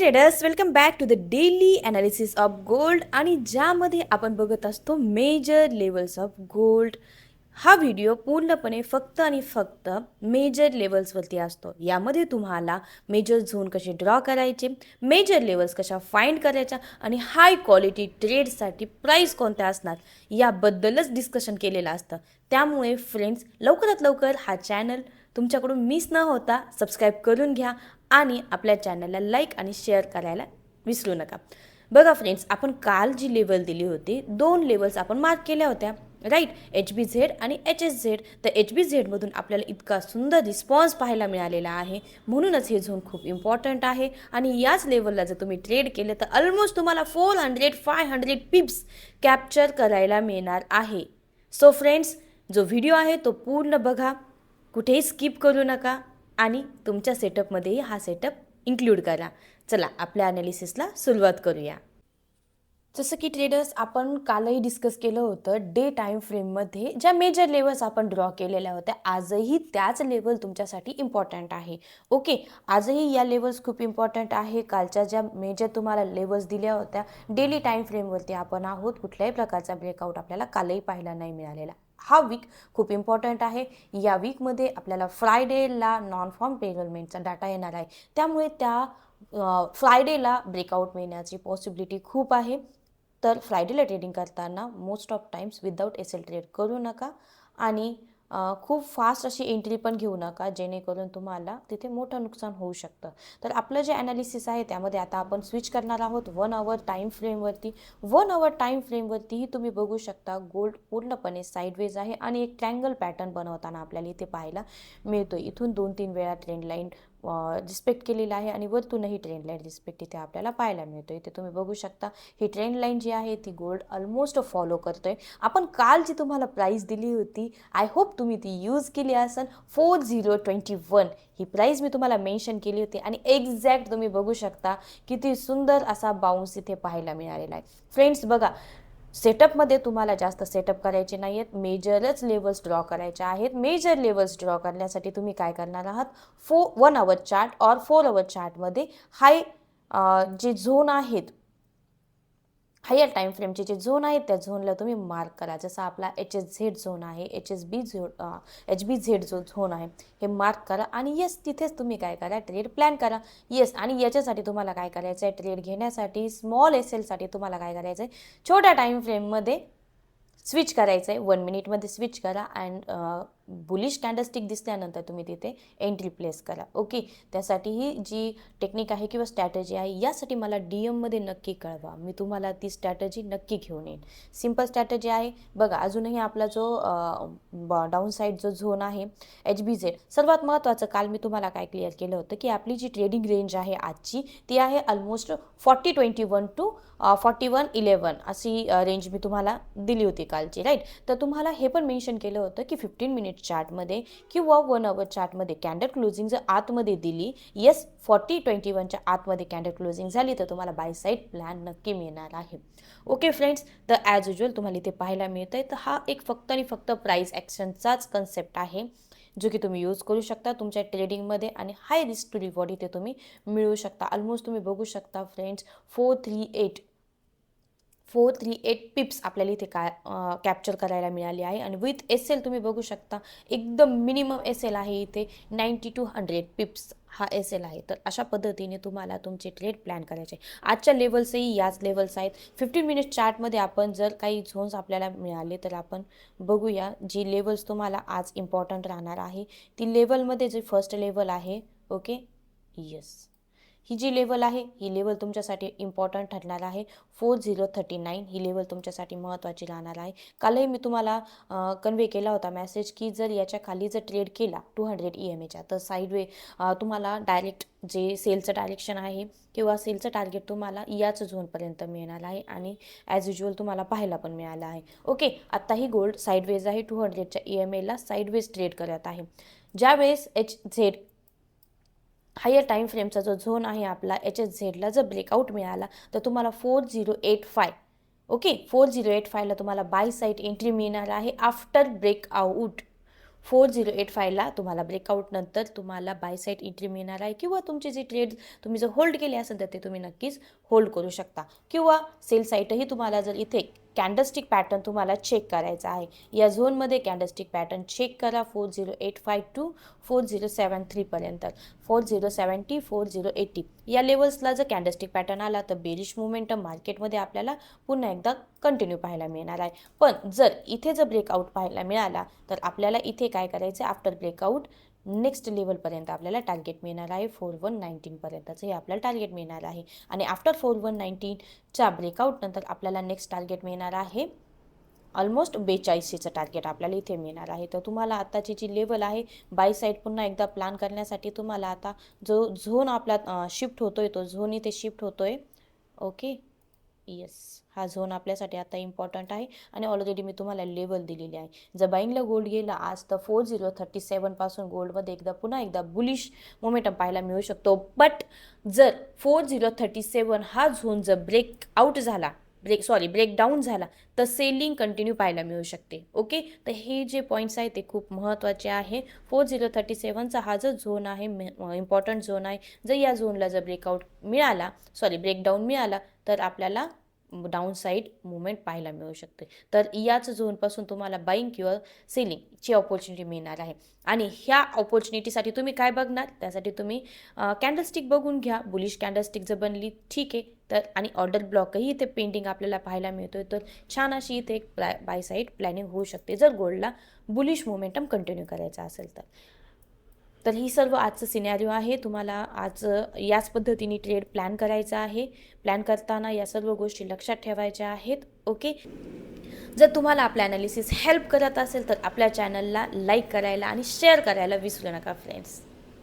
Traders, welcome back to the daily analysis of gold. आणि ज्यामध्ये आपण बघत असतो मेजर लेवल्स ऑफ गोल्ड. हा व्हिडिओ पूर्णपणे फक्त आणि फक्त मेजर लेवल्सवरती असतो. यामध्ये तुम्हाला मेजर झोन कसे ड्रॉ करायचे, मेजर लेवल्स कशा फाइंड करायच्या आणि हाय क्वालिटी ट्रेडसाठी प्राईस कोणत्या असणार याबद्दलच डिस्कशन केलेलं असतं. त्यामुळे फ्रेंड्स, लवकरात लवकर हा चॅनल तुमच्याकडून मिस न होता सबस्क्राईब करून घ्या आणि आपल्या चॅनलला लाईक आणि शेअर करायला विसरू नका. बघा फ्रेंड्स, आपण काल जी लेवल दिली होती, 2 लेवल्स आपण मार्क केल्या होत्या, राईट. HBZ आणि HSZ. तर HBZमधून आपल्याला इतका सुंदर रिस्पॉन्स पाहायला मिळालेला आहे, म्हणूनच हे झोन खूप इम्पॉर्टंट आहे. आणि याच लेवलला जर तुम्ही ट्रेड केले तर ऑलमोस्ट तुम्हाला 400-500 पिप्स कॅप्चर करायला मिळणार आहे. सो फ्रेंड्स, जो व्हिडिओ आहे तो पूर्ण बघा, कुठेही स्किप करू नका आणि तुमच्या सेटअपमध्येही हा सेटअप इन्क्लूड करा. चला आपल्या ॲनालिसिसला सुरुवात करूया. जसं की ट्रेडर्स, आपण कालही डिस्कस केलं होतं, डे टाईम फ्रेममध्ये ज्या मेजर लेवल्स आपण ड्रॉ केलेल्या होत्या, आजही त्याच लेवल तुमच्यासाठी इम्पॉर्टंट आहे. ओके, आजही या लेवल्स खूप इम्पॉर्टंट आहे. कालच्या ज्या मेजर तुम्हाला लेवल्स दिल्या होत्या डेली टाईम फ्रेमवरती आपण आहोत. कुठल्याही प्रकारचा ब्रेकआउट आपल्याला कालही पाहायला नाही मिळालेला. हा वीक खूप इम्पॉर्टंट आहे. या वीकमध्ये आपल्याला फ्रायडेला नॉन फॉर्म पेरोलमेंटचा डाटा येणार आहे, त्यामुळे त्या फ्रायडेला ब्रेकआउट मिळण्याची पॉसिबिलिटी खूप आहे. तर फ्रायडेला ट्रेडिंग करताना most of times without Essel trade करू नका आणि खूप फास्ट अशी एंट्री पण घेऊ नका, जेणेकरून तुम्हाला तिथे मोठं नुकसान होऊ शकतं. तर आपलं जे ॲनालिसिस आहे त्यामध्ये आता आपण स्विच करणार आहोत 1 आवर टाईम फ्रेमवरती. 1 आवर टाईम फ्रेमवरतीही तुम्ही बघू शकता गोल्ड पूर्णपणे साईडवेज आहे आणि एक ट्रँगल पॅटर्न बनवताना आपल्याला इथे पाहायला मिळतो. इथून 2-3 वेळा ट्रेंड लाईन रिस्पेक्ट केलेला आहे आणि वरतूनही ट्रेंड लाईन रिस्पेक्ट इथे आपल्याला पाहायला मिळतो. इथे तुम्ही बघू शकता ही ट्रेंड लाईन जी आहे ती गोल्ड ऑलमोस्ट फॉलो करतोय. आपण काल जी तुम्हाला प्राईस दिली होती, आय होप तुम्ही ती यूज केली असेल. 4021 ही प्राईस मी तुम्हाला मेन्शन केली होती आणि एक्झॅक्ट तुम्ही बघू शकता किती सुंदर असा बाउन्स इथे पाहायला मिळालेला आहे. फ्रेंड्स बघा, सेटअपमध्ये तुम्हाला जास्त सेटअप करायचे नाही आहेत, मेजरच लेवल्स ड्रॉ करायचे आहेत. मेजर लेवल्स ड्रॉ करण्यासाठी तुम्ही काय करणार आहात, 1 आवर चार्ट और 4 आवर चार्टमध्ये हाय जे झोन आहेत, हायर टाईम फ्रेमचे जे झोन आहेत त्या झोनला तुम्ही मार्क करा. जसा आपला HSZ झोन आहे, HBZ जो झोन आहे हे मार्क करा आणि येस तिथेच तुम्ही काय करा, ट्रेड प्लॅन करा. येस, आणि याच्यासाठी तुम्हाला काय करायचं आहे, ट्रेड घेण्यासाठी स्मॉल एसेलसाठी तुम्हाला काय करायचं आहे, छोट्या टाईम फ्रेममध्ये स्विच करायचं आहे. 1 मिनिटमध्ये स्विच करा अँड बुलिश कॅन्डलस्टिक दिसल्यानंतर तुम्ही तिथे एंट्री प्लेस करा. ओके, त्यासाठी ही जी टेक्निक आहे किंवा स्ट्रॅटजी आहे, यासाठी मला DMमध्ये नक्की कळवा, मी तुम्हाला ती स्ट्रॅटजी नक्की घेऊन येईन. सिम्पल स्ट्रॅटजी आहे. बघा, अजूनही आपला जो डाऊन साईड जो झोन आहे HBZ, सर्वात महत्त्वाचं काल मी तुम्हाला काय क्लिअर केलं होतं की आपली जी ट्रेडिंग रेंज आहे आजची ती आहे ऑलमोस्ट 4021 टू 4111 अशी रेंज मी तुम्हाला दिली होती कालची, राईट. तर तुम्हाला हे पण मेन्शन केलं होतं की 15 मिनिट चार्टमध्ये किंवा 1 आवर चार्टमध्ये कॅन्डल क्लोजिंग जर आतमध्ये दिली, येस 4021च्या आतमध्ये कॅन्डल क्लोजिंग झाली तर तुम्हाला बाय साईड प्लॅन नक्की मिळणार आहे. ओके फ्रेंड्स, तर ॲज युजल तुम्हाला इथे पाहायला मिळतं आहे. तर हा एक फक्त आणि फक्त प्राईस ॲक्शनचाच कन्सेप्ट आहे, जो की तुम्ही यूज करू शकता तुमच्या ट्रेडिंगमध्ये आणि हाय रिस्क टू रिवॉर्ड इथे तुम्ही मिळवू शकता. ऑलमोस्ट तुम्ही बघू शकता फ्रेंड्स, 438 पिप्स आपल्याला इथे कॅप्चर करायला मिळाली आहे आणि विथ एल तुम्ही बघू शकता एकदम मिनिमम एल आहे इथे 90 to 100 पिप्स हा एल आहे. तर अशा पद्धतीने तुम्हाला तुमचे ट्रेड प्लॅन करायचे. आजच्या लेवल्सही याच लेवल्स आहेत. 15 मिनिट चार्टमध्ये आपण जर काही झोन्स आपल्याला मिळाले तर आपण बघूया. जी लेवल्स तुम्हाला आज इम्पॉर्टंट राहणार आहे ती लेवलमध्ये जे फर्स्ट लेवल आहे, ओके, येस, ही जी लेवल आहे ही लेवल तुमच्यासाठी इम्पॉर्टंट ठरणार आहे. 4039 ही लेवल तुमच्यासाठी महत्त्वाची राहणार आहे. कालही मी तुम्हाला कन्वे केला होता मेसेज की जर याच्या खाली जर ट्रेड केला 200 EMAच्या तर साईडवे तुम्हाला डायरेक्ट जे सेलचं डायरेक्शन आहे किंवा सेलचं टार्गेट तुम्हाला याच झोनपर्यंत मिळणार आहे आणि ॲज युजल तुम्हाला पाहायला पण मिळालं आहे. ओके, आत्ताही गोल्ड साईडवेज आहे, 200च्या EMAला साईडवेज ट्रेड करत आहे. ज्यावेळेस HZ हायर टाईम फ्रेमचा जो झोन आहे आपला HSZला जर ब्रेकआउट मिळाला तर तुम्हाला 4085, ओके, 4085ला तुम्हाला बाय साईड एंट्री मिळणार आहे आफ्टर ब्रेकआउट. 4085ला तुम्हाला ब्रेकआउट नंतर तुम्हाला बाय साईड एंट्री मिळणार आहे, किंवा तुमचे जे ट्रेड तुम्ही जर होल्ड केले असेल तर ते तुम्ही नक्कीच होल्ड करू शकता, किंवा सेल साईडही तुम्हाला जर इथे कॅन्डलस्टिक पॅटर्न तुम्हाला चेक करायचा आहे, या झोनमध्ये कॅन्डलस्टिक पॅटर्न चेक करा 4085 टू 4073 पर्यंत, 4070 4080 या लेवल्सला जर कॅन्डलस्टिक पॅटर्न आला तर बेरिश मोमेंटम मार्केटमध्ये आपल्याला पुन्हा एकदा कंटिन्यू पाहायला मिळणार आहे. पण जर इथे जर ब्रेकआउट पाहायला मिळाला तर आपल्याला इथे काय करायचं, आफ्टर ब्रेकआउट नेक्स्ट लेवलपर्यंत आपल्याला टार्गेट मिळणार आहे 4119 पर्यंतचं हे आपल्याला टार्गेट मिळणार आहे. आणि आफ्टर 4119च्या ब्रेकआउट नंतर आपल्याला नेक्स्ट टार्गेट मिळणार आहे ऑलमोस्ट 4200चं टार्गेट आपल्याला इथे मिळणार आहे. तर तुम्हाला आताची जी लेवल आहे बाय साईड पुन्हा एकदा प्लॅन करण्यासाठी तुम्हाला आता जो झोन आपला शिफ्ट होतोय तो झोन इथे शिफ्ट होतोय. ओके, येस, हा झोन आपल्यासाठी आता इम्पॉर्टंट आहे आणि ऑलरेडी मी तुम्हाला लेवल दिलेली आहे. जर बाईंगला गोल्ड गेला आज तर 4037 पासून गोल्डमध्ये पुन्हा एकदा बुलिश मोमेंटम पाहायला मिळू शकतो. बट जर 4037 हा झोन जर ब्रेकआउट झाला, ब्रेकडाऊन झाला तर सेलिंग कंटिन्यू पाहायला मिळू शकते. ओके, तर हे जे पॉईंट्स आहेत ते खूप महत्त्वाचे आहे. 4037चा हा जो झोन आहे इम्पॉर्टंट झोन आहे. जर या झोनला जर ब्रेकडाऊन मिळाला तर आपल्याला डाऊन साईड मुवमेंट पाहायला मिळू शकते. तर याच झोनपासून तुम्हाला बाईंग किंवा सेलिंगची ऑपॉर्च्युनिटी मिळणार आहे. आणि ह्या ऑपॉर्च्युनिटीसाठी तुम्ही काय बघणार, त्यासाठी तुम्ही कॅन्डलस्टिक बघून घ्या. बुलिश कॅन्डलस्टिक जर बनली ठीक आहे, तर आणि ऑर्डर ब्लॉकही इथे पेंडिंग आपल्याला पाहायला मिळतोय, तर छान अशी इथे एक बाय साईड प्लॅनिंग होऊ शकते जर गोल्डला बुलिश मोमेंटम कंटिन्यू करायचा असेल तर. तर ही सर्व आजचं सिनॅरिओ आहे. तुम्हाला आज याच पद्धतीने ट्रेड प्लॅन करायचा आहे. प्लॅन करताना या सर्व गोष्टी लक्षात ठेवायच्या आहेत. ओके, जर तुम्हाला आपलं ॲनालिसिस हेल्प करत असेल तर आपल्या चॅनलला लाईक करायला आणि शेअर करायला विसरू नका फ्रेंड्स.